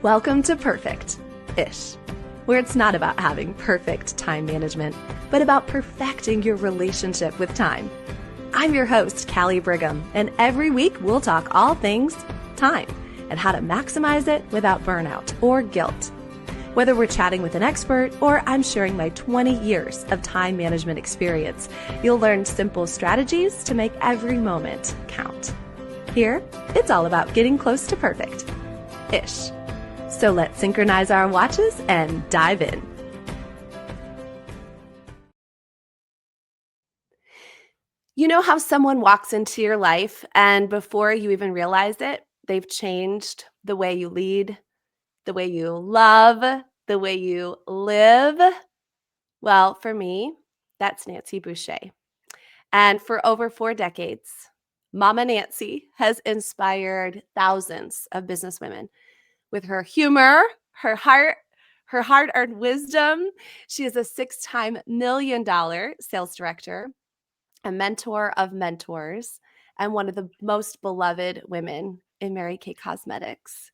Welcome to Perfect-ish, where it's not about having perfect time management, but about perfecting your relationship with time. I'm your host, Callie Brigham, and every week we'll talk all things time and how to maximize it without burnout or guilt. Whether we're chatting with an expert or I'm sharing my 20 years of time management experience, you'll learn simple strategies to make every moment count. Here, it's all about getting close to perfect-ish. So let's synchronize our watches and dive in. You know how someone walks into your life and before you even realize it, they've changed the way you lead, the way you love, the way you live? Well, for me, that's Nancy Boucher. And for over 4 decades, Mama Nancy has inspired thousands of businesswomen with her humor, her heart, her hard-earned wisdom. She is a 6-time million-dollar sales director, a mentor of mentors, and one of the most beloved women in Mary Kay Cosmetics.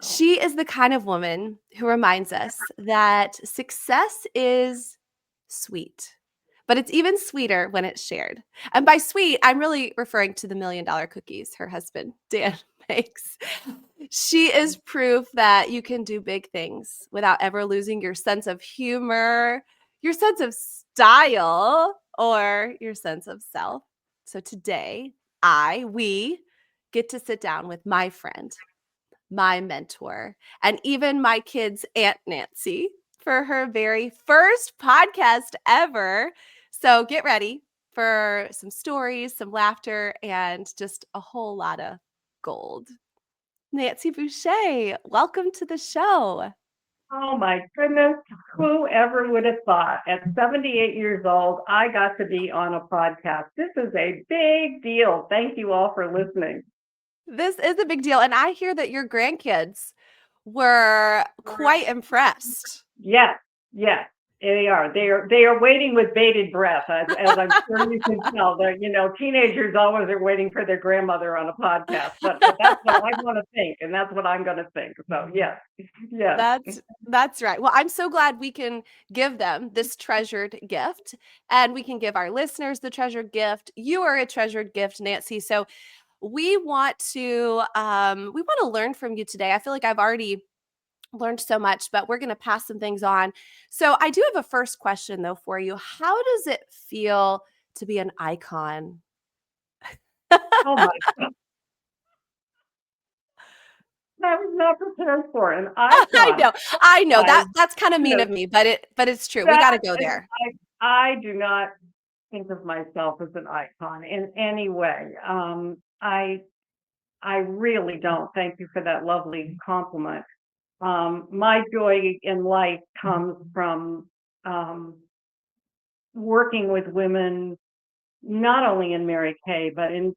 She is the kind of woman who reminds us that success is sweet, but it's even sweeter when it's shared. And by sweet, I'm really referring to the $1,000,000 cookies her husband, Dan, makes. She is proof that you can do big things without ever losing your sense of humor, your sense of style, or your sense of self. So today, we get to sit down with my friend, my mentor, and even my kids' Aunt Nancy for her very first podcast ever. So get ready for some stories, some laughter, and just a whole lot of gold. Nancy Boucher, welcome to the show. Oh my goodness, whoever would have thought at 78 years old, I got to be on a podcast. This is a big deal. Thank you all for listening. This is a big deal. And I hear that your grandkids were quite impressed. Yes, they are. They are waiting with bated breath, as I'm sure you can tell. That teenagers always are waiting for their grandmother on a podcast. But that's what I want to think, and that's what I'm going to think. So yes. That's right. Well, I'm so glad we can give them this treasured gift, and we can give our listeners the treasured gift. You are a treasured gift, Nancy. So we want to learn from you today. I feel like I've already learned so much, but we're going to pass some things on. So I do have a first question though for you. How does it feel to be an icon? Oh my God. I was not prepared for an icon. I know that's kind of mean of me, but it's true. We got to go there. I do not think of myself as an icon in any way. I really don't. Thank you for that lovely compliment. My joy in life comes from working with women, not only in Mary Kay, but in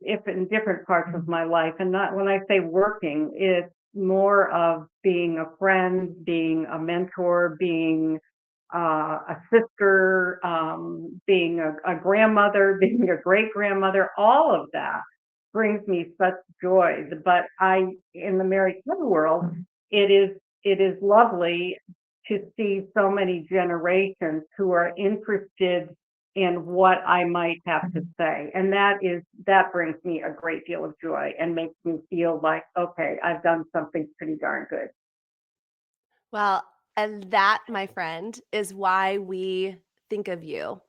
different parts of my life. And not when I say working, it's more of being a friend, being a mentor, being a sister, being a grandmother, being a great grandmother. All of that brings me such joy. But in the Mary Kay world, it is lovely to see so many generations who are interested in what I might have to say. And that brings me a great deal of joy and makes me feel like, okay, I've done something pretty darn good. Well, and that, my friend, is why we think of you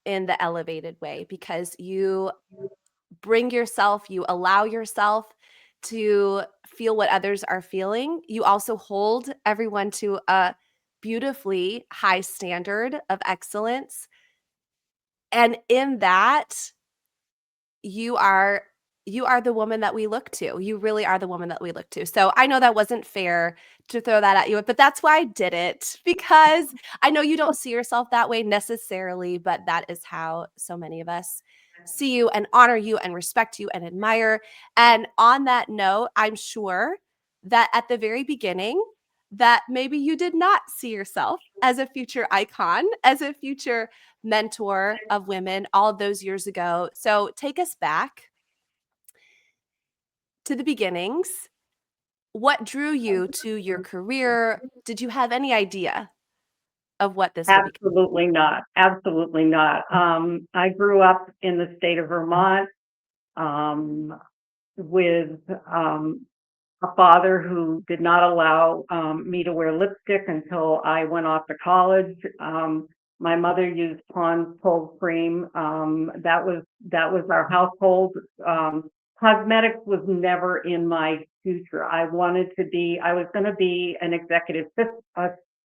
in the elevated way, because you bring yourself, you allow yourself to feel what others are feeling. You also hold everyone to a beautifully high standard of excellence. And in that, you are the woman that we look to. You really are the woman that we look to. So I know that wasn't fair to throw that at you, but that's why I did it, because I know you don't see yourself that way necessarily, but that is how so many of us see you and honor you and respect you and admire. And on that note, I'm sure that at the very beginning, that maybe you did not see yourself as a future icon, as a future mentor of women all of those years ago. So take us back to the beginnings. what drew you to your career? Did you have any idea of what this would become? Absolutely not. Absolutely not. I grew up in the state of Vermont, um, with a father who did not allow me to wear lipstick until I went off to college. My mother used Pond's cold cream. That was our household. Cosmetics was never in my future. I was going to be an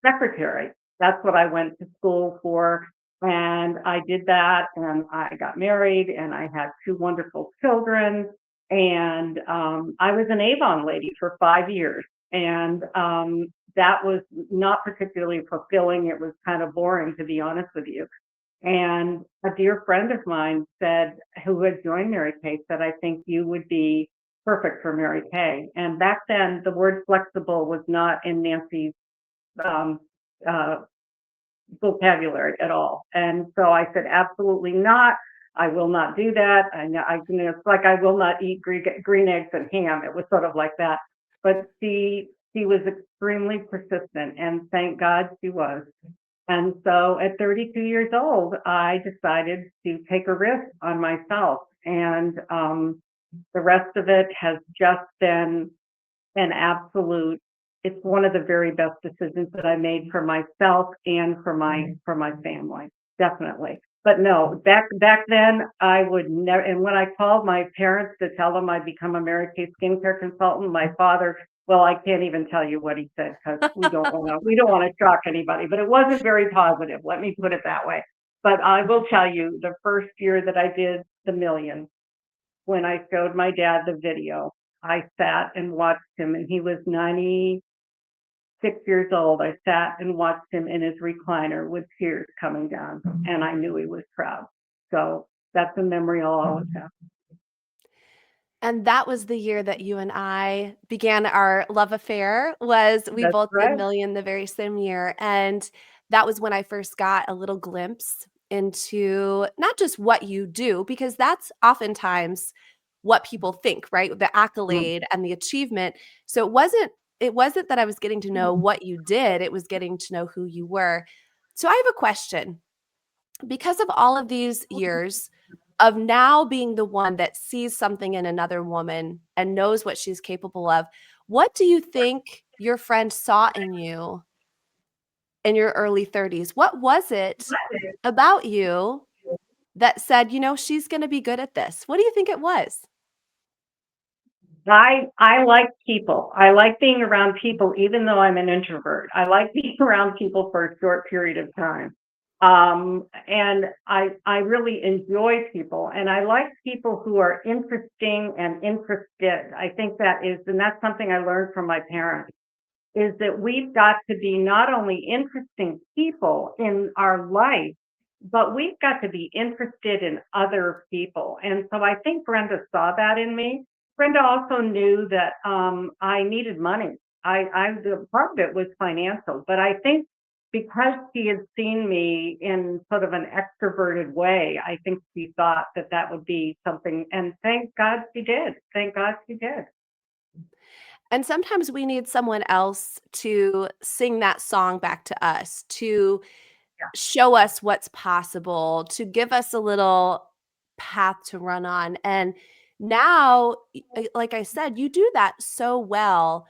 secretary. That's what I went to school for. And I did that, and I got married, and I had two wonderful children. And I was an Avon lady for 5 years, and that was not particularly fulfilling. It was kind of boring, to be honest with you. And a dear friend of mine said, who had joined Mary Kay, said, "I think you would be perfect for Mary Kay." And back then, the word flexible was not in Nancy's um, uh, vocabulary at all. And so I said, "Absolutely not. I will not do that." And it's like, I will not eat green eggs and ham. It was sort of like that. But she was extremely persistent, and thank God she was. And so at 32 years old, I decided to take a risk on myself. And the rest of it has just been an absolute, it's one of the very best decisions that I made for myself and for my family, definitely. But no, back then I would never. And when I called my parents to tell them I'd become a Mary Kay skincare consultant, my father, well, I can't even tell you what he said, because we don't want to shock anybody. But it wasn't very positive. Let me put it that way. But I will tell you, the first year that I did the million, when I showed my dad the video, I sat and watched him, and he was 96 years old. I sat and watched him in his recliner with tears coming down, and I knew he was proud. So that's a memory I'll always have. And that was the year that you and I began our love affair. Was we That's both did right. Million the very same year, and that was when I first got a little glimpse into not just what you do, because that's oftentimes what people think, right? The Mm. accolade and the achievement. So it wasn't that I was getting to know what you did, it was getting to know who you were. So I have a question. Because of all of these years of now being the one that sees something in another woman and knows what she's capable of, what do you think your friend saw in you in your early 30s? What was it about you that said, she's going to be good at this? What do you think it was? I like people. I like being around people, even though I'm an introvert. I like being around people for a short period of time. And I really enjoy people, and I like people who are interesting and interested. I think and that's something I learned from my parents, is that we've got to be not only interesting people in our life, but we've got to be interested in other people. And so I think Brenda saw that in me. Brenda also knew that I needed money. The part of it was financial, but I think because she had seen me in sort of an extroverted way, I think she thought that that would be something. And thank God she did. Thank God she did. And sometimes we need someone else to sing that song back to us, to show us what's possible, to give us a little path to run on. And now, like I said, you do that so well.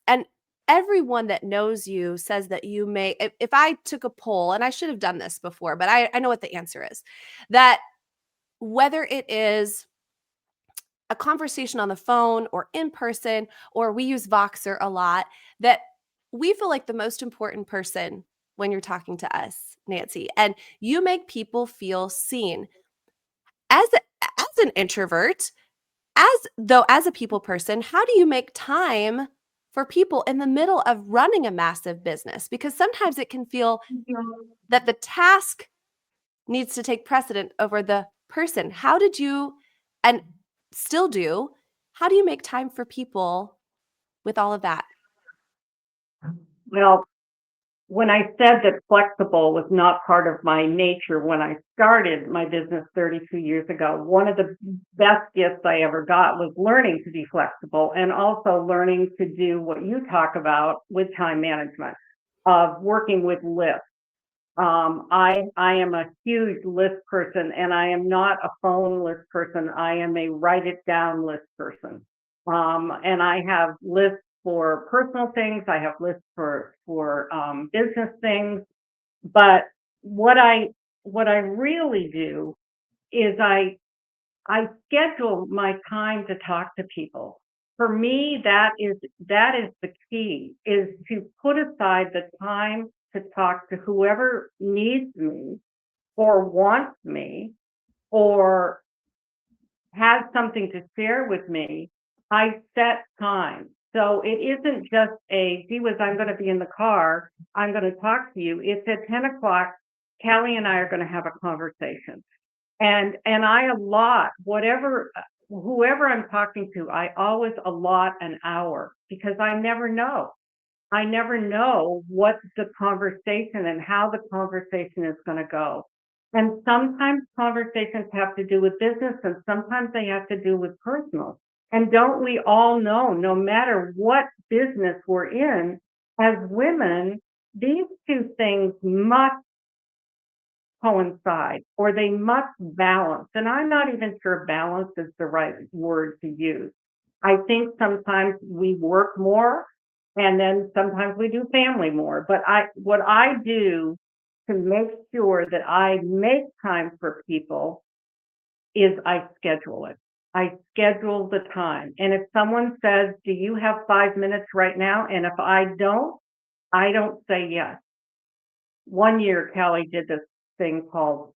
And everyone that knows you says that you may, if I took a poll, and I should have done this before, but I know what the answer is, that whether it is a conversation on the phone or in person, or we use Voxer a lot, that we feel like the most important person when you're talking to us, Nancy. And you make people feel seen. As an introvert, as a people person, how do you make time for people in the middle of running a massive business? Because sometimes it can feel that the task needs to take precedent over the person. How did you, and still do, how do you make time for people with all of that? Well, when I said that flexible was not part of my nature when I started my business 32 years ago, one of the best gifts I ever got was learning to be flexible and also learning to do what you talk about with time management, of working with lists. I am a huge list person, and I am not a phone list person. I am a write it down list person. And I have lists for personal things. I have lists for business things. But what I what I really do is I schedule my time to talk to people. For me, that is the key, is to put aside the time to talk to whoever needs me or wants me or has something to share with me. I set time. So it isn't just a, gee whiz, I'm going to be in the car, I'm going to talk to you. It's at 10 o'clock, Callie and I are going to have a conversation. And I allot whoever I'm talking to, I always allot an hour because I never know. I never know what the conversation and how the conversation is going to go. And sometimes conversations have to do with business and sometimes they have to do with personal. And don't we all know, no matter what business we're in, as women, these two things must coincide or they must balance. And I'm not even sure balance is the right word to use. I think sometimes we work more and then sometimes we do family more. But what I do to make sure that I make time for people is I schedule it. I schedule the time. And if someone says, do you have 5 minutes right now? And if I don't say yes. One year, Callie did this thing called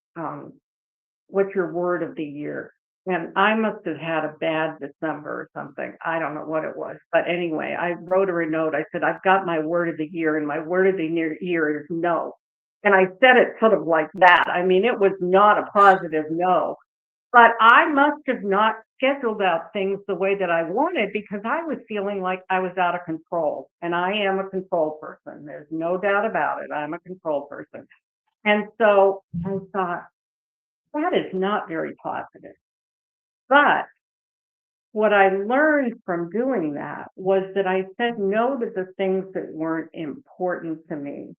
what's your word of the year? And I must have had a bad December or something. I don't know what it was. But anyway, I wrote her a note. I said, I've got my word of the year, and my word of the year is no. And I said it sort of like that. I mean, it was not a positive no. But I must have not scheduled out things the way that I wanted because I was feeling like I was out of control. And I am a control person. There's no doubt about it. I'm a control person. And so I thought, that is not very positive. But what I learned from doing that was that I said no to the things that weren't important to me.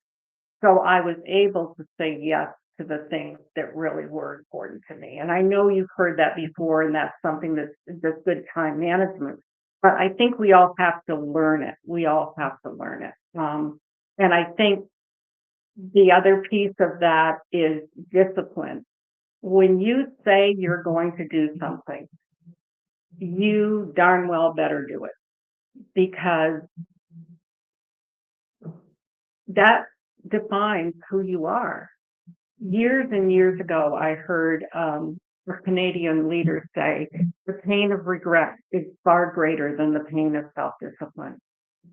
So I was able to say yes to the things that really were important to me. And I know you've heard that before, and that's something that's good time management. But I think we all have to learn it. We all have to learn it. And I think the other piece of that is discipline. When you say you're going to do something, you darn well better do it because that defines who you are. Years and years ago, I heard a Canadian leader say, the pain of regret is far greater than the pain of self discipline.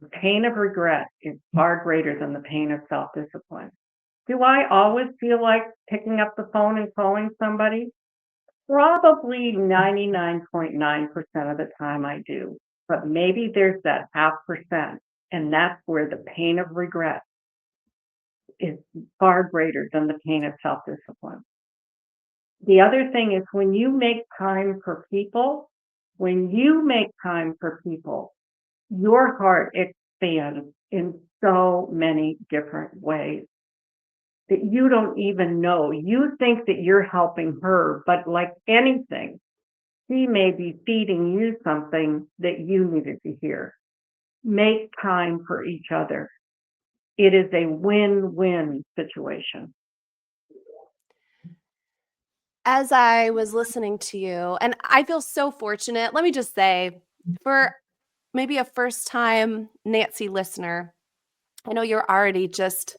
The pain of regret is far greater than the pain of self discipline. Do I always feel like picking up the phone and calling somebody? Probably 99.9% of the time I do, but maybe there's that half percent, and that's where the pain of regret is far greater than the pain of self-discipline. The other thing is when you make time for people, your heart expands in so many different ways that you don't even know. You think that you're helping her, but like anything, she may be feeding you something that you needed to hear. Make time for each other. It is a win-win situation. As I was listening to you, and I feel so fortunate, let me just say, for maybe a first time Nancy listener, I know you're already just,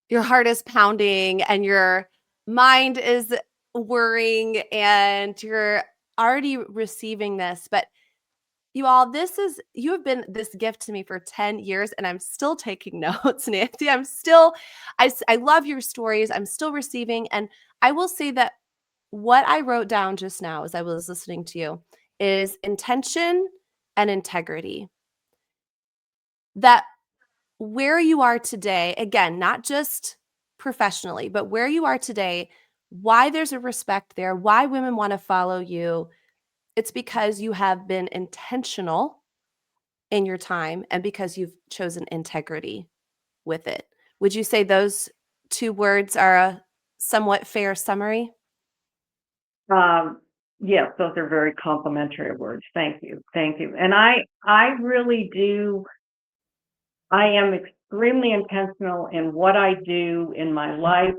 your heart is pounding and your mind is worrying and you're already receiving this. But you all, you have been this gift to me for 10 years and I'm still taking notes, Nancy. I love your stories. I'm still receiving. And I will say that what I wrote down just now as I was listening to you is intention and integrity. That where you are today, again, not just professionally, but where you are today, why there's a respect there, why women want to follow you, it's because you have been intentional in your time and because you've chosen integrity with it. Would you say those two words are a somewhat fair summary? Um, yes, those are very complimentary words. Thank you. Thank you. And I really do, I am extremely intentional in what I do in my life,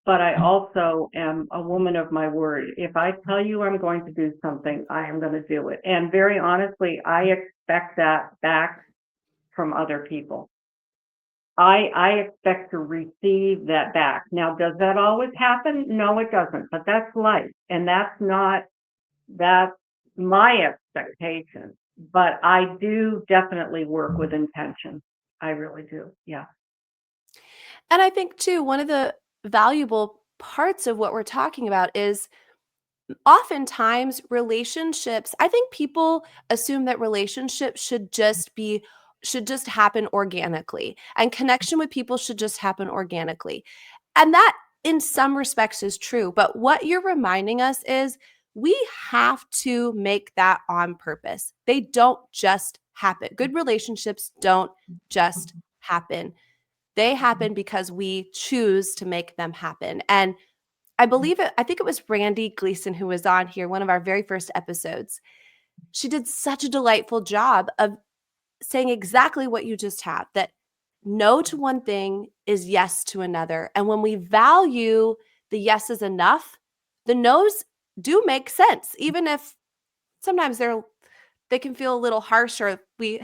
but I also am a woman of my word. If I tell you I'm going to do something, I am going to do it. And very honestly, I expect that back from other people. I expect to receive that back. Now, does that always happen? No, it doesn't. But that's life, and that's my expectation. But I do definitely work with intention. I really do. Yeah. And I think too, one of the valuable parts of what we're talking about is oftentimes relationships, I think people assume that relationships should just happen organically and connection with people should just happen organically. And that in some respects is true, but what you're reminding us is we have to make that on purpose. They don't just happen. Good relationships don't just happen. They happen because we choose to make them happen. And I think it was Brandy Gleason who was on here, one of our very first episodes. She did such a delightful job of saying exactly what you just have, that no to one thing is yes to another. And when we value the yeses enough, the no's do make sense, even if sometimes they can feel a little harsh or we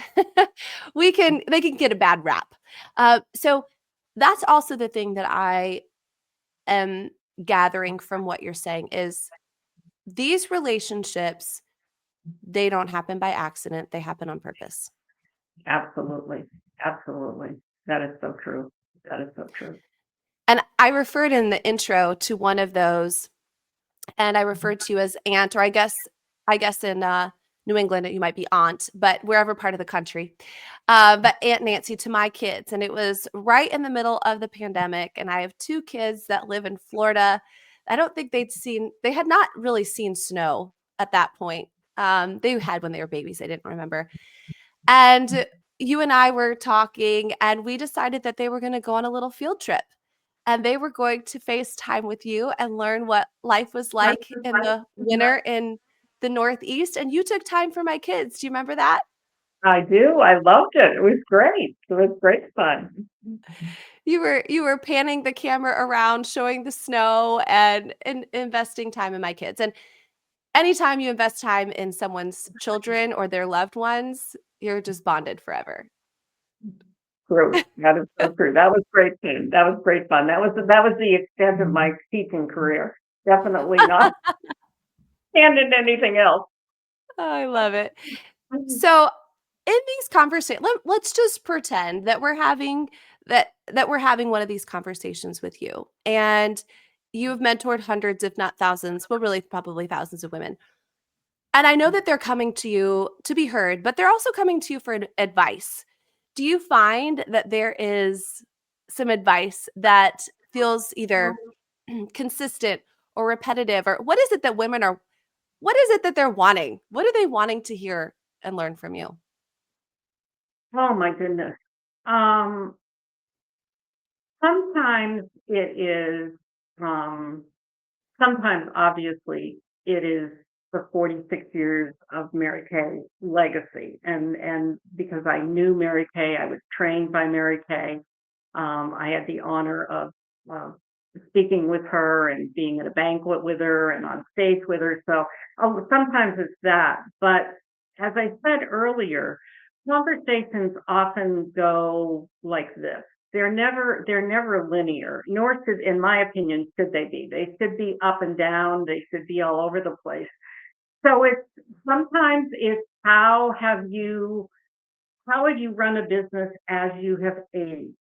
they can get a bad rap. So that's also the thing that I am gathering from what you're saying is these relationships, they don't happen by accident, they happen on purpose. Absolutely. Absolutely. That is so true. That is so true. And I referred in the intro to one of those, and I referred to you as aunt, or I guess in New England you might be aunt, but wherever part of the country. But Aunt Nancy to my kids, and it was right in the middle of the pandemic. And I have two kids that live in Florida. I don't think they had not really seen snow at that point. They had when they were babies. I didn't remember. And you and I were talking, and we decided that they were going to go on a little field trip and they were going to FaceTime with you and learn what life was like in the winter in the Northeast. And you took time for my kids. Do you remember that? I do. I loved it. It was great. It was great fun. You were panning the camera around, showing the snow and investing time in my kids. And anytime you invest time in someone's children or their loved ones, you're just bonded forever. True. That is so true. That was great too. That was great fun. That was the extent of my teaching career. Definitely not handing anything else. I love it. So in these conversations, let's just pretend that we're having one of these conversations with you, and you have mentored hundreds, if not thousands, well, really probably thousands of women. And I know that they're coming to you to be heard, but they're also coming to you for advice. Do you find that there is some advice that feels either consistent or repetitive, or what is it that women are? What is it that they're wanting? What are they wanting to hear and learn from you? Oh my goodness. Um, sometimes it is, um, sometimes obviously it is the 46 years of Mary Kay legacy. And because I knew Mary Kay, I was trained by Mary Kay. I had the honor of uh, speaking with her and being at a banquet with her and on stage with her. So sometimes it's that. But as I said earlier, conversations often go like this. They're never linear, nor should, in my opinion, should they be. They should be up and down. They should be all over the place. So it's sometimes it's how have you run a business as you have aged?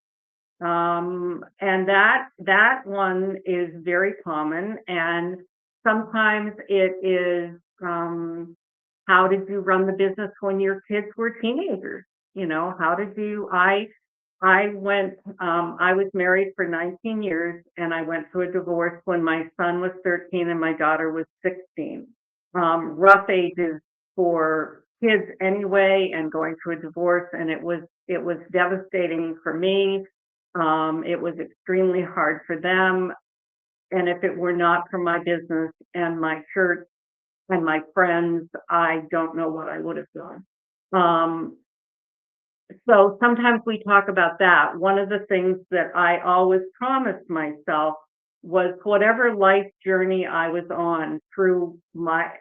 And that one is very common. And sometimes it is, how did you run the business when your kids were teenagers? How did I went, I was married for 19 years and I went through a divorce when my son was 13 and my daughter was 16. Rough ages for kids anyway, and going through a divorce, and it was devastating for me. It was extremely hard for them. And if it were not for my business and my church and my friends, I don't know what I would have done. Um, so sometimes we talk about that. One of the things that I always promised myself was whatever life journey I was on through my,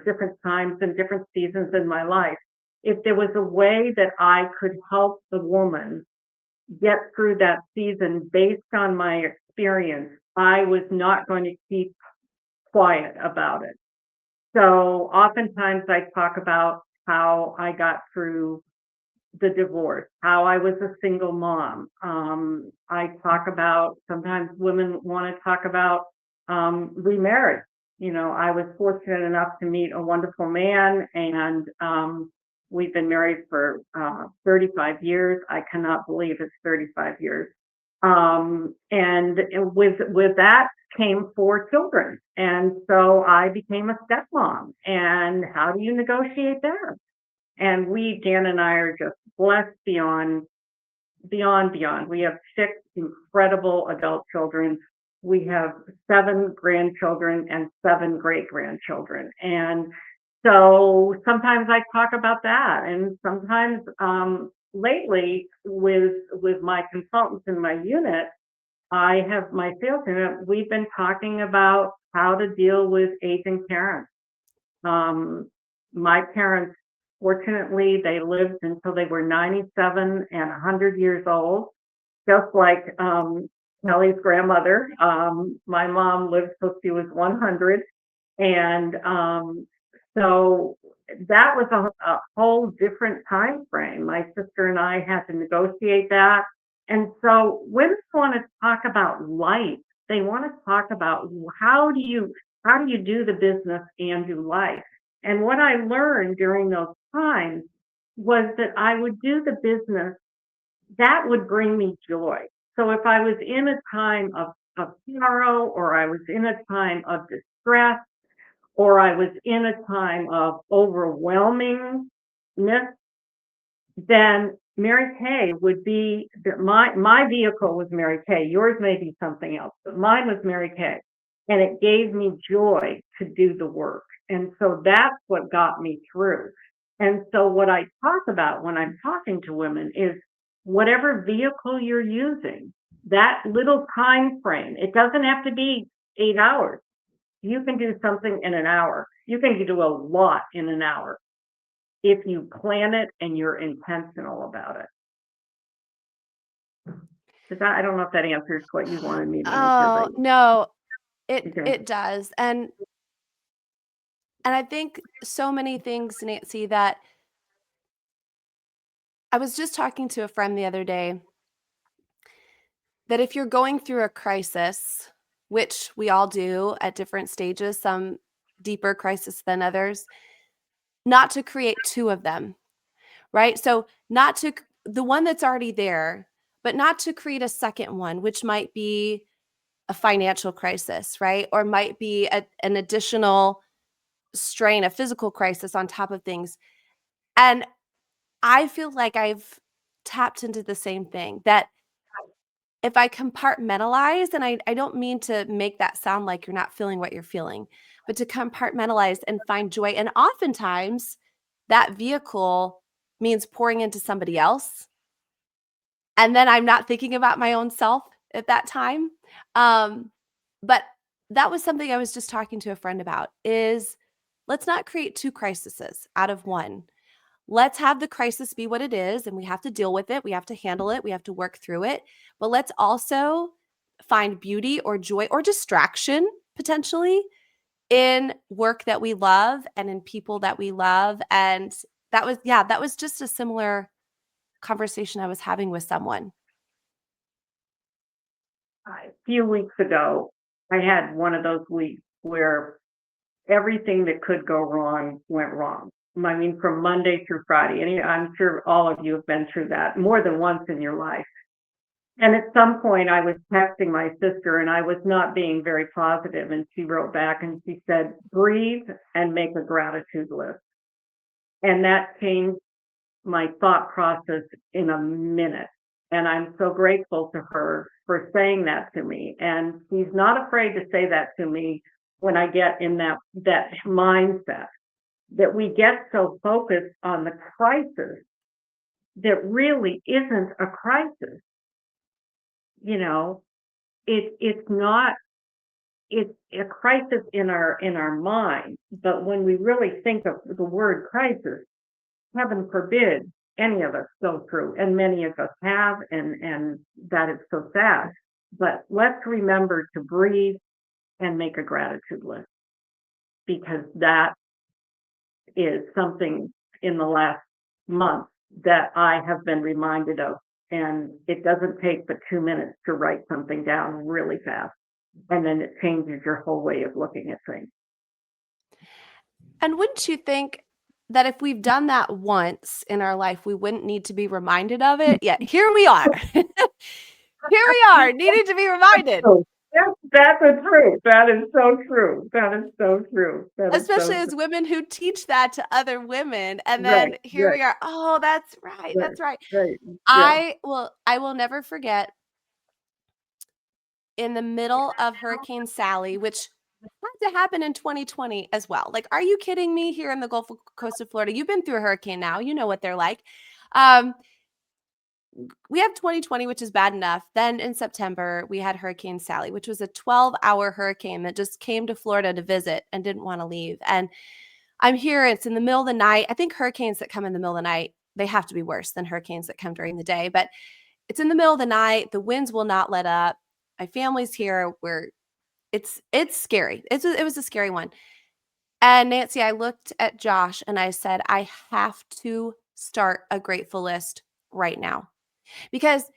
different times and different seasons in my life, if there was a way that I could help the woman get through that season based on my experience, I was not going to keep quiet about it. So oftentimes I talk about how I got through the divorce, how I was a single mom. I talk about, sometimes women want to talk about remarriage. I was fortunate enough to meet a wonderful man, and we've been married for 35 years. I cannot believe it's 35 years. And with that came 4 children. And so I became a stepmom. And how do you negotiate that? And Dan and I are just blessed beyond, beyond, beyond. We have 6 incredible adult children. We have 7 grandchildren and 7 great grandchildren. And so sometimes I talk about that. And sometimes lately with my consultants in my unit, I have my sales unit, we've been talking about how to deal with aging parents. My parents, fortunately, they lived until they were 97 and 100 years old, just like Kelly's grandmother. My mom lived till she was 100. And so that was a whole different time frame. My sister and I had to negotiate that. And so women want to talk about life. They want to talk about how do you do the business and do life. And what I learned during those times was that I would do the business that would bring me joy. So if I was in a time of sorrow, or I was in a time of distress, or I was in a time of overwhelmingness, then Mary Kay would be my vehicle was Mary Kay. Yours may be something else, but mine was Mary Kay. And it gave me joy to do the work. And so that's what got me through. And so what I talk about when I'm talking to women is whatever vehicle you're using, that little time frame, it doesn't have to be 8 hours. You can do something in an hour. You can do a lot in an hour if you plan it and you're intentional about it. I don't know if that answers what you wanted me to answer, but Oh, no, it okay. it does, and I think so many things, Nancy, that I was just talking to a friend the other day, that if you're going through a crisis, which we all do at different stages, some deeper crisis than others, not to create 2 of them, right? So, not to the one that's already there, but not to create a second one, which might be a financial crisis, right? Or might be an additional strain, a physical crisis on top of things. And I feel like I've tapped into the same thing, that if I compartmentalize, and I don't mean to make that sound like you're not feeling what you're feeling, but to compartmentalize and find joy. And oftentimes that vehicle means pouring into somebody else. And then I'm not thinking about my own self at that time. But that was something I was just talking to a friend about, is let's not create 2 crises out of one. Let's have the crisis be what it is, and we have to deal with it. We have to handle it. We have to work through it. But let's also find beauty or joy or distraction potentially in work that we love and in people that we love. And that was just a similar conversation I was having with someone. A few weeks ago, I had one of those weeks where everything that could go wrong went wrong. I mean, from Monday through Friday. And I'm sure all of you have been through that more than once in your life. And at some point, I was texting my sister and I was not being very positive, and she wrote back and she said, breathe and make a gratitude list. And that changed my thought process in a minute. And I'm so grateful to her for saying that to me. And she's not afraid to say that to me when I get in that mindset that we get so focused on the crisis that really isn't a crisis. You know, it's not, it's a crisis in our mind, but when we really think of the word crisis, heaven forbid any of us go through, and many of us have, and that is so sad. But let's remember to breathe and make a gratitude list, because that is something in the last month that I have been reminded of. And it doesn't take but 2 minutes to write something down really fast. And then it changes your whole way of looking at things. And wouldn't you think that if we've done that once in our life, we wouldn't need to be reminded of it? Yet here we are. Here we are, needing to be reminded. So that's the truth. That is so true. That is so true. That is Especially so as true. women who teach that to other women, and Right, then here right, we are, "Oh, that's right, right, that's right." right. Yeah, I will never forget in the middle of Hurricane Sally, which had to happen in 2020 as well. Like, are you kidding me? Here in the Gulf Coast of Florida, you've been through a hurricane now, you know what they're like. Um, we have 2020, which is bad enough. Then in September, we had Hurricane Sally, which was a 12-hour hurricane that just came to Florida to visit and didn't want to leave. And I'm here, it's in the middle of the night. I think hurricanes that come in the middle of the night, they have to be worse than hurricanes that come during the day. But it's in the middle of the night. The winds will not let up. My family's here. It's scary. It was a scary one. And Nancy, I looked at Josh and I said, I have to start a grateful list right now. Because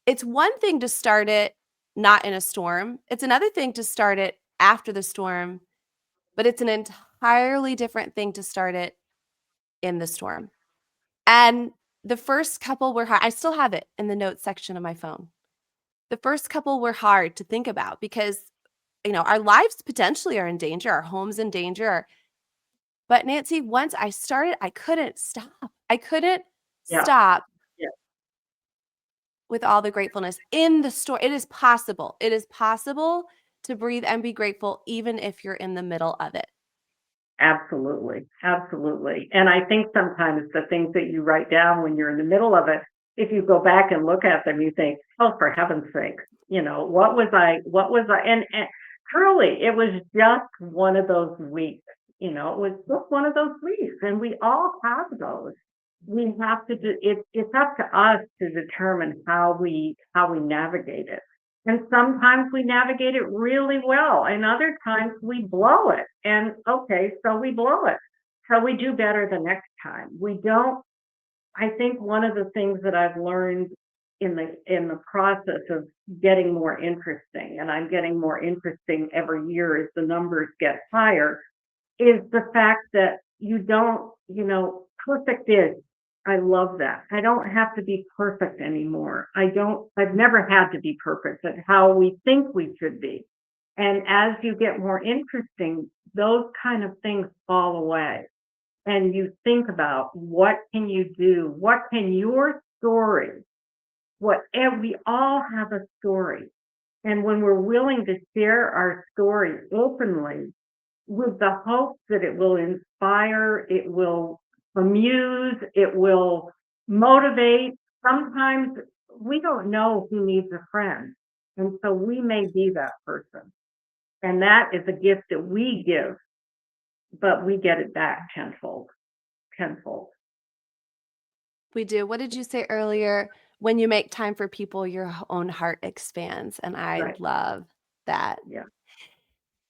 it's one thing to start it not in a storm. It's another thing to start it after the storm, but it's an entirely different thing to start it in the storm. And the first couple were hard. I still have it in the notes section of my phone. The first couple were hard to think about because, our lives potentially are in danger, our home's in danger. But Nancy, once I started, I couldn't stop. I couldn't yeah, stop yeah. with all the gratefulness in the store. It is possible. It is possible to breathe and be grateful even if you're in the middle of it. Absolutely, absolutely. And I think sometimes the things that you write down when you're in the middle of it, if you go back and look at them, you think, oh, for heaven's sake, what was I, and truly, it was just one of those weeks, it was just one of those weeks, and we all have those. We have to do, it's up to us to determine how we navigate it. And sometimes we navigate it really well, and other times we blow it. And okay, so we blow it. So we do better the next time. We don't, I think one of the things that I've learned in the process of getting more interesting, and I'm getting more interesting every year as the numbers get higher, is the fact that you don't, perfect is, I love that. I don't have to be perfect anymore. I've never had to be perfect at how we think we should be. And as you get more interesting, those kind of things fall away. And you think about what can you do? What can your story, we all have a story. And when we're willing to share our story openly, with the hope that it will inspire, it will amuse, it will motivate. Sometimes we don't know who needs a friend, and so we may be that person. And that is a gift that we give, but we get it back tenfold, tenfold. We do. What did you say earlier? When you make time for people, your own heart expands. And I Right. love that. Yeah.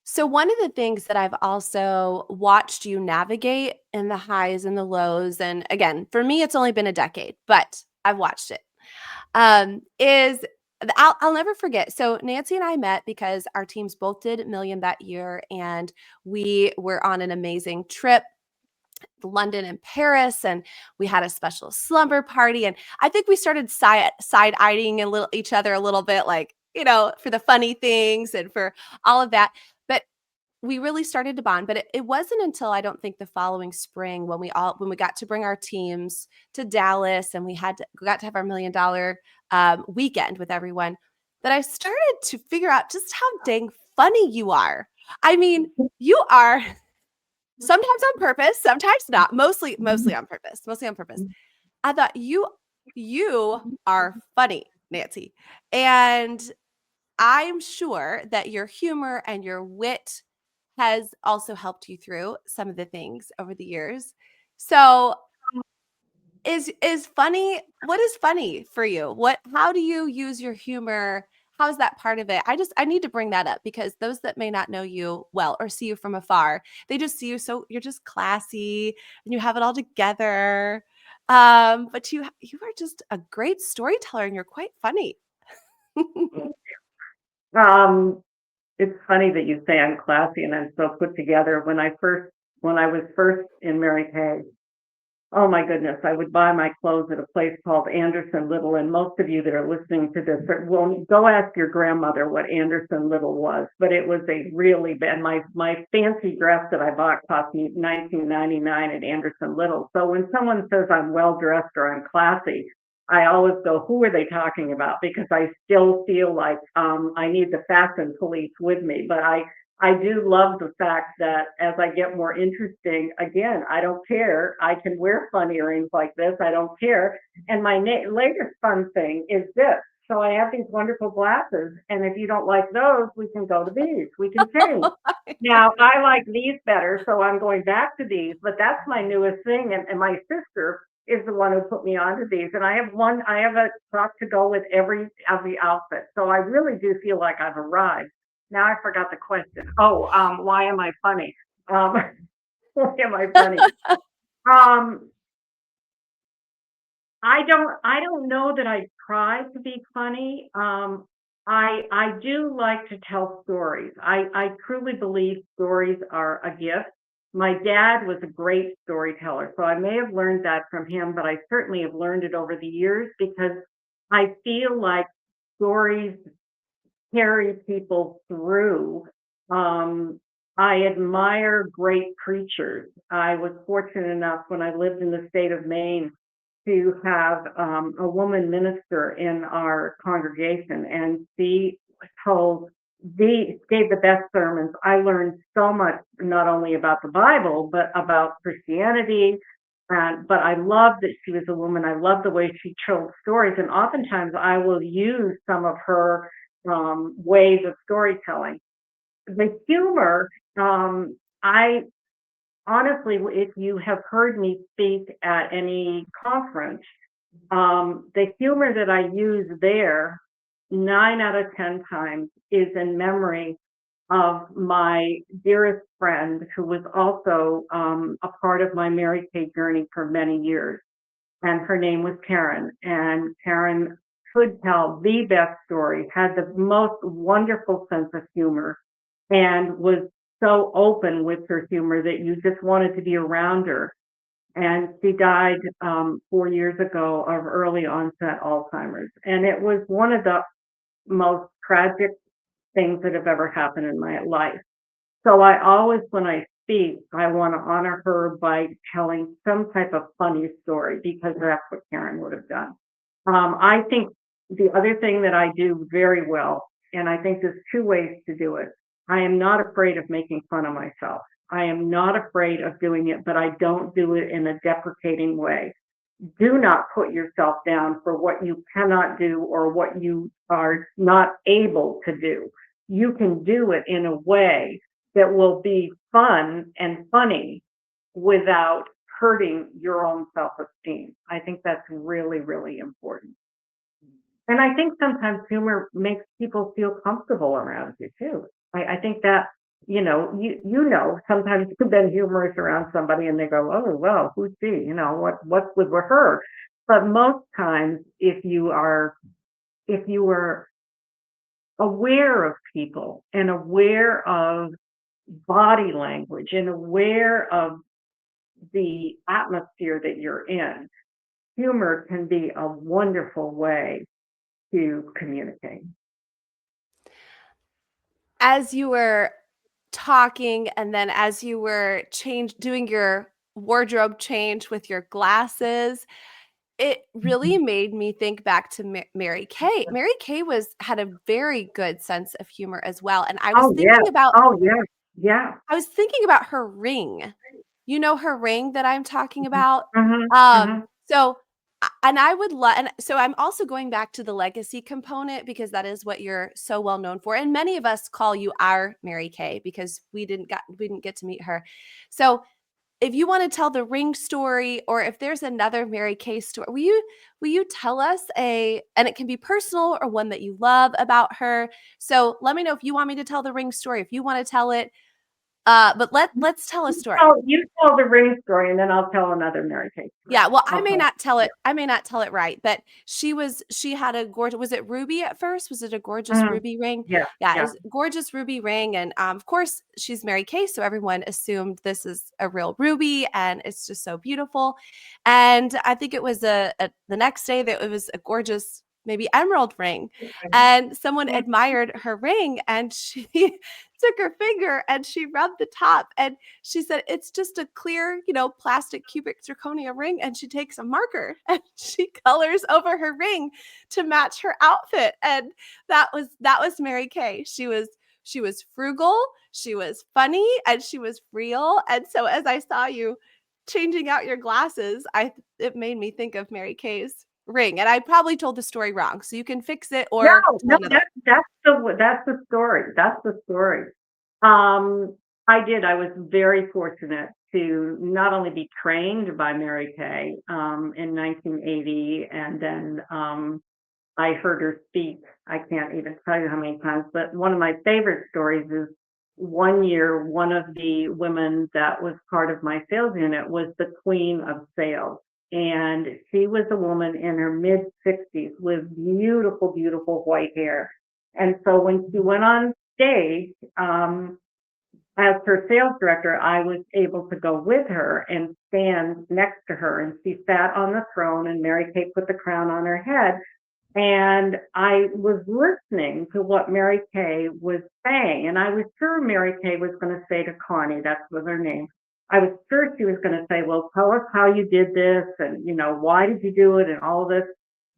So, one of the things that I've also watched you navigate in the highs and the lows, and again, for me, it's only been a decade, but I've watched it, is I'll never forget. So, Nancy and I met because our teams both did Million that year, and we were on an amazing trip. London and Paris, and we had a special slumber party. And I think we started side eyeing a little each other a little bit, like, for the funny things and for all of that. But we really started to bond. But it wasn't until I don't think the following spring when we got to bring our teams to Dallas and we got to have our $1 million weekend with everyone, that I started to figure out just how dang funny you are. I mean, you are sometimes on purpose, sometimes not, mostly on purpose, mostly on purpose. I thought you are funny, Nancy. And I'm sure that your humor and your wit has also helped you through some of the things over the years. So, is funny what is funny for you? How do you use your humor? How is that part of it? I need to bring that up because those that may not know you well or see you from afar, they just see you so you're just classy and you have it all together. But you are just a great storyteller and you're quite funny. Um, it's funny that you say I'm classy and I'm so put together. When I was first in Mary Kay, oh my goodness, I would buy my clothes at a place called Anderson Little, and most of you that are listening to this will go ask your grandmother what Anderson Little was. But it was a really bad. My fancy dress that I bought cost me $19.99 at Anderson Little. So when someone says I'm well dressed or I'm classy, I always go, who are they talking about? Because I still feel like I need the fashion police with me. But I do love the fact that as I get more interesting, again, I don't care. I can wear fun earrings like this. I don't care. And my latest fun thing is this. So I have these wonderful glasses, and if you don't like those, we can go to these. We can change. Now, I like these better, so I'm going back to these, but that's my newest thing. And my sister is the one who put me onto these. And I have a sock to go with every outfit. So I really do feel like I've arrived. Now I forgot the question. Oh, why am I funny? Um, why am I funny? Um, I don't know that I try to be funny. I do like to tell stories. I truly believe stories are a gift. My dad was a great storyteller, so I may have learned that from him, but I certainly have learned it over the years because I feel like stories carry people through. Um, I admire great preachers. I was fortunate enough when I lived in the state of Maine to have a woman minister in our congregation, and she told gave the best sermons. I learned so much, not only about the Bible, but about Christianity. But I love that she was a woman. I love the way she told stories, and oftentimes I will use some of her ways of storytelling. The humor, I honestly, if you have heard me speak at any conference, the humor that I use there, 9 out of 10 times, is in memory of my dearest friend who was also a part of my Mary Kay journey for many years. And her name was Karen. And Karen could tell the best stories, had the most wonderful sense of humor, and was so open with her humor that you just wanted to be around her. And she died 4 years ago of early onset Alzheimer's. And it was one of the most tragic things that have ever happened in my life. So I always, when I speak, I want to honor her by telling some type of funny story because that's what Karen would have done. I think the other thing that I do very well, and I think there's two ways to do it. I am not afraid of making fun of myself. I am not afraid of doing it, but I don't do it in a deprecating way. Do not put yourself down for what you cannot do or what you are not able to do. You can do it in a way that will be fun and funny without hurting your own self-esteem. I think that's really, really important. And I think sometimes humor makes people feel comfortable around you too. I think that, sometimes you've been humorous around somebody and they go, oh, well, who's she? What's with her? But most times, if you are aware of people and aware of body language and aware of the atmosphere that you're in, humor can be a wonderful way to communicate. As you were talking and then as you were doing your wardrobe change with your glasses, it really Mhm. made me think back to Mary Kay. Mary Kay had a very good sense of humor as well, and Oh, yeah. Oh, yeah. Yeah. I was thinking about her ring. You know her ring that I'm talking Mhm. about? Mhm. Um, Mhm. so and I would love and so I'm also going back to the legacy component because that is what you're so well known for, and many of us call you our Mary Kay because we didn't get to meet her. So, if you wanna tell the ring story or if there's another Mary Kay story, will you tell us and it can be personal or one that you love about her. So, let me know if you want me to tell the ring story, if you wanna tell it, but let's tell a story. You tell the ring story, and then I'll tell another Mary Kay Yeah, story. well, Okay. Yeah. I may not tell it right, but she had a gorgeous was it ruby at first? Was it a gorgeous Mhm. ruby ring? Yeah. Yeah, it Yeah. was a gorgeous ruby ring, and, of course, she's Mary Kay, so everyone assumed this is a real ruby, and it's just so beautiful, and I think it was the next day that it was a gorgeous, maybe emerald ring, Okay. and someone Mhm. admired her ring, and she took her finger and she rubbed the top, and she said, "It's just a clear, plastic cubic zirconia ring." And she takes a marker and she colors over her ring to match her outfit. And that was Mary Kay. She was frugal, she was funny, and she was real. And so as I saw you changing out your glasses, I it made me think of Mary Kay's ring. And I probably told the story wrong. So you can fix it No, or no, tell another one. that's the story. That's the story. Um, I did. I was very fortunate to not only be trained by Mary Kay, in 1980, and then, I heard her speak. I can't even tell you how many times, but one of my favorite stories is one year, one of the women that was part of my sales unit was the queen of sales. And she was a woman in her mid 60s with beautiful, beautiful white hair. And so when she went on stage, as her sales director, I was able to go with her and stand next to her. And she sat on the throne, and Mary Kay put the crown on her head. And I was listening to what Mary Kay was saying, and I was sure Mary Kay was going to say to Connie, that was her name. I was sure she was going to say, "Well, tell us how you did this, and why did you do it, and all of this."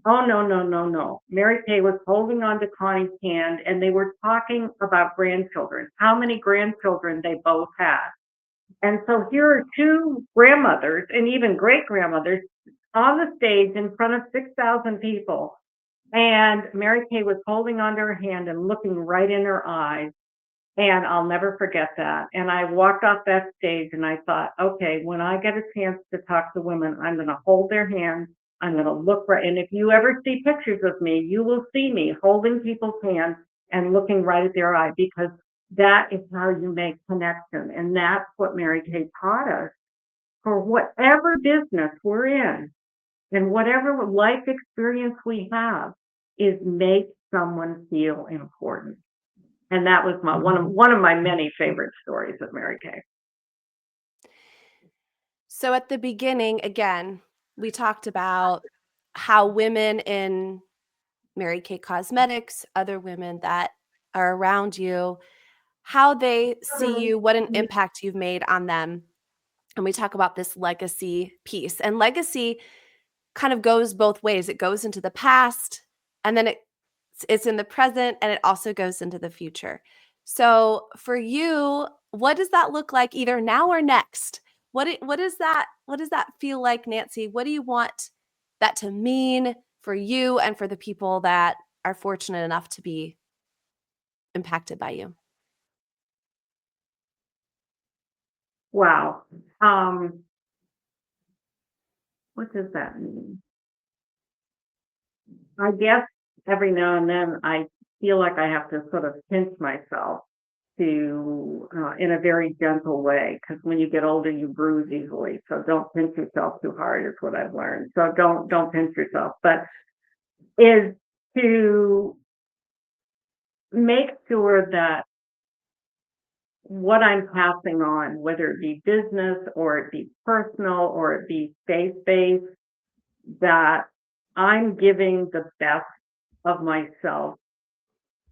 Oh, no, no, no, no. Mary Kay was holding on to Connie's hand, and they were talking about grandchildren, how many grandchildren they both had. And so here are two grandmothers and even great grandmothers on the stage in front of 6,000 people, and Mary Kay was holding onto her hand and looking right in her eyes. And I'll never forget that. And I walked off that stage and I thought, okay, when I get a chance to talk to women, I'm going to hold their hands. I'm going to look right. And if you ever see pictures of me, you will see me holding people's hands and looking right at their eye, because that is how you make connection. And that's what Mary Kay taught us for whatever business we're in and whatever life experience we have, is make someone feel important. And that was my one of my many favorite stories of Mary Kay. So at the beginning, again, we talked about how women in Mary Kay Cosmetics, other women that are around you, how they see you, what an impact you've made on them. And we talk about this legacy piece. And legacy kind of goes both ways. It goes into the past and then it's in the present and it also goes into the future. So for you, what does that look like either now or next? What does that feel like, Nancy? What do you want that to mean for you and for the people that are fortunate enough to be impacted by you? Wow. What does that mean? I guess every now and then I feel like I have to sort of pinch myself to, in a very gentle way, because when you get older, you bruise easily. So don't pinch yourself too hard is what I've learned. So don't pinch yourself, but is to make sure that what I'm passing on, whether it be business or it be personal or it be faith-based, that I'm giving the best of myself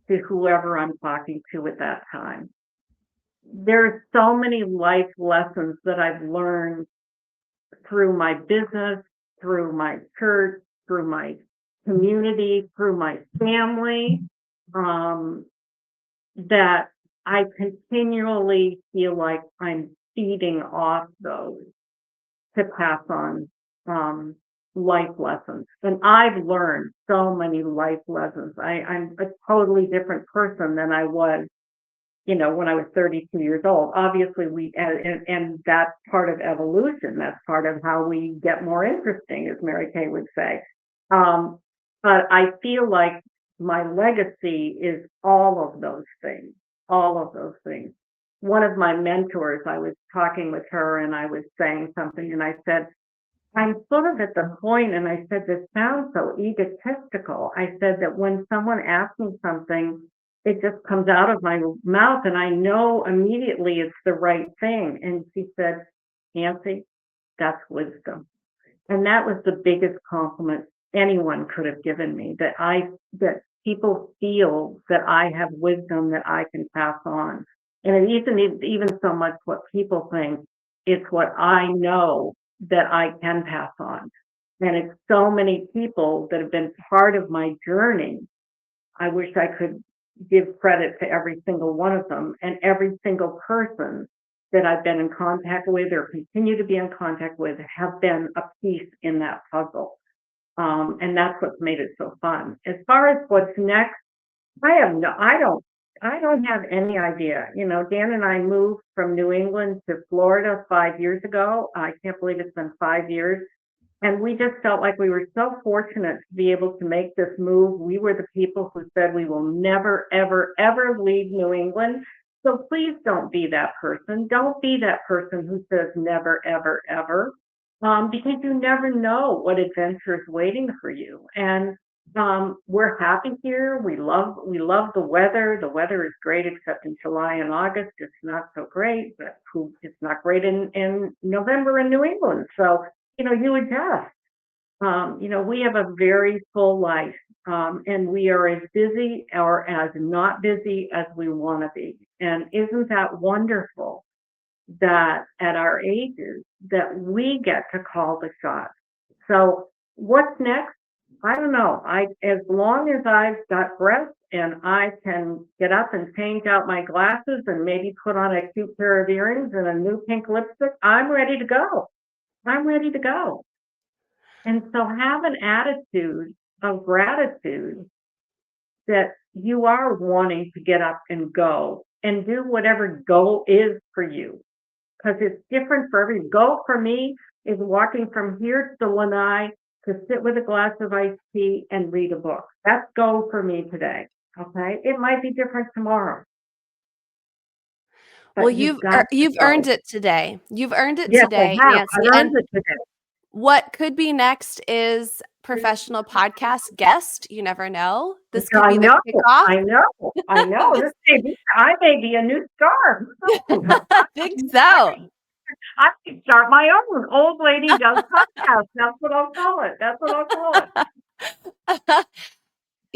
to whoever I'm talking to at that time. There's so many life lessons that I've learned through my business, through my church, through my community, through my family, um, that I continually feel like I'm feeding off those to pass on um, life lessons. And I've learned so many life lessons. I'm a totally different person than I was, when I was 32 years old. Obviously, and that's part of evolution. That's part of how we get more interesting, as Mary Kay would say. Um, but I feel like my legacy is all of those things. One of my mentors, I was talking with her and I was saying something, and I said, I'm sort of at the point, and I said, this sounds so egotistical. I said that when someone asks me something, it just comes out of my mouth, and I know immediately it's the right thing. And she said, Nancy, that's wisdom. And that was the biggest compliment anyone could have given me, that people feel that I have wisdom that I can pass on. And it isn't even so much what people think, it's what I know that I can pass on. And it's so many people that have been part of my journey. I wish I could give credit to every single one of them, and every single person that I've been in contact with or continue to be in contact with have been a piece in that puzzle. And that's what's made it so fun. As far as what's next, I don't have any idea. Dan and I moved from New England to Florida 5 years ago. I can't believe it's been 5 years. And we just felt like we were so fortunate to be able to make this move. We were the people who said we will never, ever, ever leave New England. So please don't be that person. Don't be that person who says never, ever, ever, because you never know what adventure is waiting for you. And we're happy here. We love the weather. The weather is great, except in July and August. It's not so great, but it's not great in November in New England. So you adjust. We have a very full life, and we are as busy or as not busy as we want to be. And isn't that wonderful that at our ages that we get to call the shots? So what's next? I don't know. As long as I've got breath and I can get up and change out my glasses and maybe put on a cute pair of earrings and a new pink lipstick, I'm ready to go. I'm ready to go. And so have an attitude of gratitude that you are wanting to get up and go and do whatever go is for you. Because it's different for every go. For me is walking from here to the lanai to sit with a glass of iced tea and read a book. That's go for me today. Okay. It might be different tomorrow, Well, but you've got to you've earned go. it today. You've earned it Yes, I today, have. Nancy, I've and earned it today. what could be next is professional podcast guest. You never know. This could I be the know, kickoff. I know, I know. I may be a new star. Who knows? I think so. I could start my own old lady does podcast. That's what I'll call it. That's what I'll call it.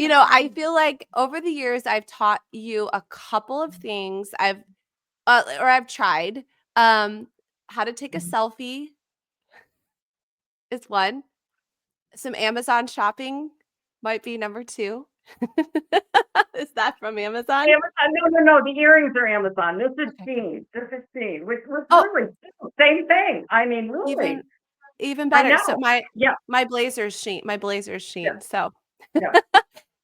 I feel like over the years I've taught you a couple of things. I've tried. How to take a selfie is one. Some Amazon shopping might be number 2. Is that from Amazon? Amazon, no. The earrings are Amazon. This is Okay, good. Shein. This is Shein, which was Oh, really same thing. I mean, even really. even I better. So know. Yeah, my blazer's yeah, Shein. So yeah.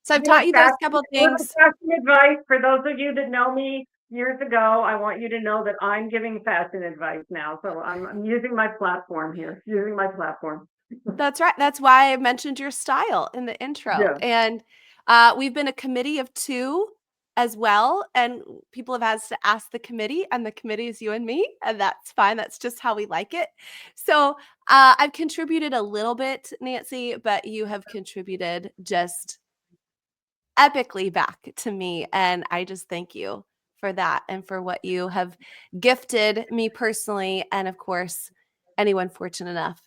so I've taught you those couple A little things. fashion advice for those of you that know me years ago. I want you to know that I'm giving fashion advice now. So I'm using my platform here. Using my platform. That's right. That's why I mentioned your style in the intro. Yeah. And we've been a committee of 2 as well. And people have asked to ask the committee, and the committee is you and me. And that's fine. That's just how we like it. So I've contributed a little bit, Nancy, but you have contributed just epically back to me. And I just thank you for that and for what you have gifted me personally. And of course, anyone fortunate enough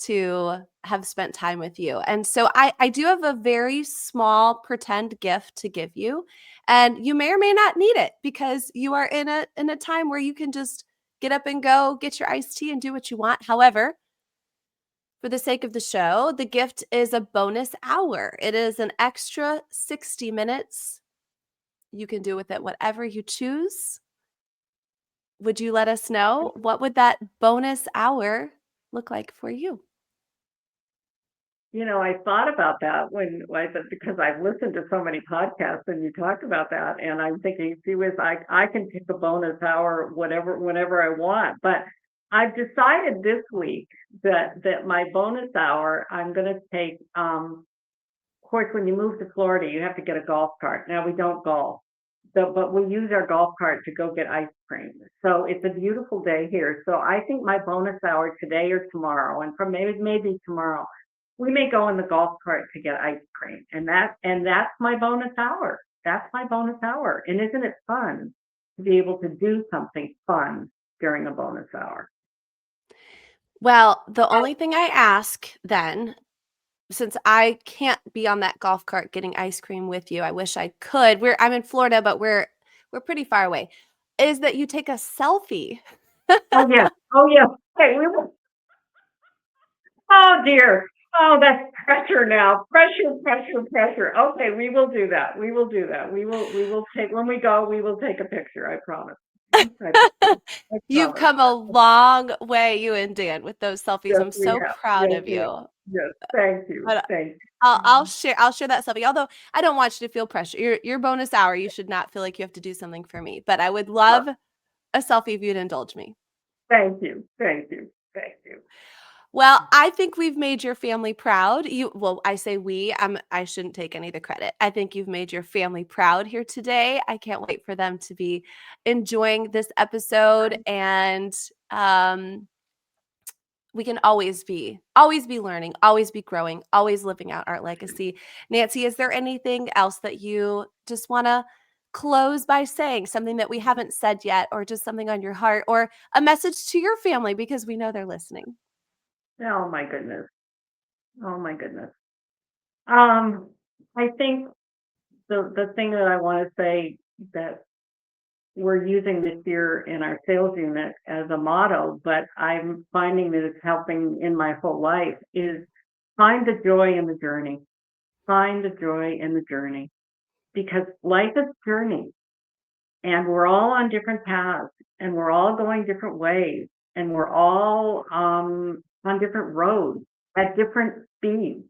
to have spent time with you. And so I do have a very small pretend gift to give you. And you may or may not need it because you are in a time where you can just get up and go, get your iced tea and do what you want. However, for the sake of the show, the gift is a bonus hour. It is an extra 60 minutes. You can do with it whatever you choose. Would you let us know what would that bonus hour look like for you? I thought about that when I said, because I've listened to so many podcasts and you talked about that, and I'm thinking, gee whiz, I can pick a bonus hour whenever I want. But I've decided this week that my bonus hour I'm going to take. Of course, when you move to Florida, you have to get a golf cart. Now we don't golf, but we use our golf cart to go get ice cream. So it's a beautiful day here. So I think my bonus hour today or tomorrow, and from maybe tomorrow, we may go in the golf cart to get ice cream, and that's my bonus hour. That's my bonus hour. And isn't it fun to be able to do something fun during a bonus hour? Well, the only thing I ask then, since I can't be on that golf cart getting ice cream with you, I wish I could. I'm in Florida, but we're pretty far away, is that you take a selfie. Oh yes. Oh yes. Hey, we will. Oh dear. Oh, that's pressure now. Pressure, pressure, pressure. Okay, we will do that. We will do that. We will take when we go, we will take a picture, I promise. I You've promise. come a long way, you and Dan, with those selfies. Yes, I'm we so have. proud Yes, of we have. you. Yes, thank you. But Thank I'll you. share that selfie. Although I don't want you to feel pressure. Your bonus hour, you should not feel like you have to do something for me. But I would love a selfie if you'd indulge me. Thank you. Thank you. Thank you. Well, I think we've made your family proud. Well, I say we. I shouldn't take any of the credit. I think you've made your family proud here today. I can't wait for them to be enjoying this episode, and we can always be learning, always be growing, always living out our legacy. Nancy, is there anything else that you just want to close by saying, something that we haven't said yet, or just something on your heart, or a message to your family, because we know they're listening? Oh my goodness. Oh my goodness. Um, I think the thing that I want to say that we're using this year in our sales unit as a motto, but I'm finding that it's helping in my whole life is find the joy in the journey. Find the joy in the journey because life is a journey and we're all on different paths and we're all going different ways and we're all on different roads at different speeds.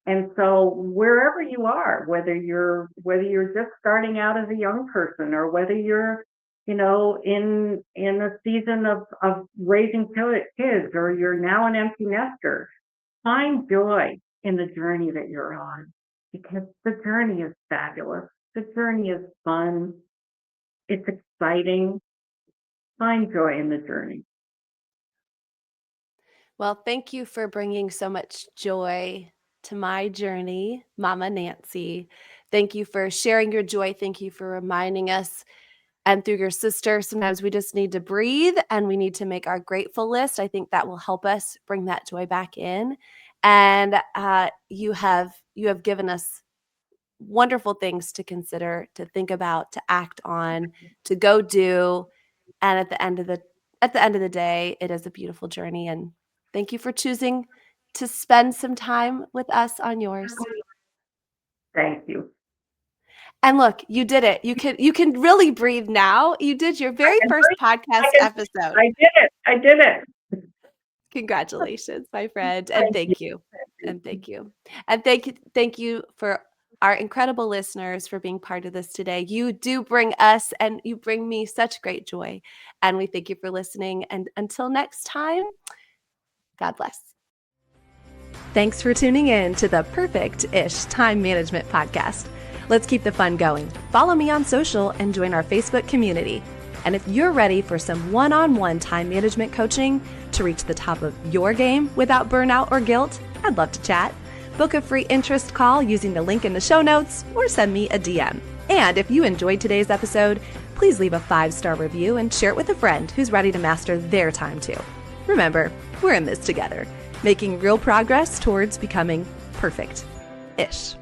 And so wherever you are, whether you're just starting out as a young person or whether you're, in a season of raising kids or you're now an empty nester, find joy in the journey that you're on because the journey is fabulous. The journey is fun. It's exciting. Find joy in the journey. Well, thank you for bringing so much joy to my journey, Mama Nancy. Thank you for sharing your joy. Thank you for reminding us. And through your sister, sometimes we just need to breathe and we need to make our grateful list. I think that will help us bring that joy back in. And you have given us wonderful things to consider, to think about, to act on, to go do. And at the end of the day, it is a beautiful journey. And thank you for choosing to spend some time with us on yours. Thank you. And look, you did it. You can really breathe now. You did your I very can first breathe. I podcast can. episode. I did it. I did it. Congratulations, my friend. And Thank you. thank you. And thank you. And thank you for our incredible listeners for being part of this today. You do bring us and you bring me such great joy. And we thank you for listening. And until next time, God bless. Thanks for tuning in to the Perfect-ish Time Management Podcast. Let's keep the fun going. Follow me on social and join our Facebook community. And if you're ready for some one-on-one time management coaching to reach the top of your game without burnout or guilt, I'd love to chat. Book a free interest call using the link in the show notes or send me a DM. And if you enjoyed today's episode, please leave a 5-star review and share it with a friend who's ready to master their time too. Remember, we're in this together, making real progress towards becoming perfect-ish.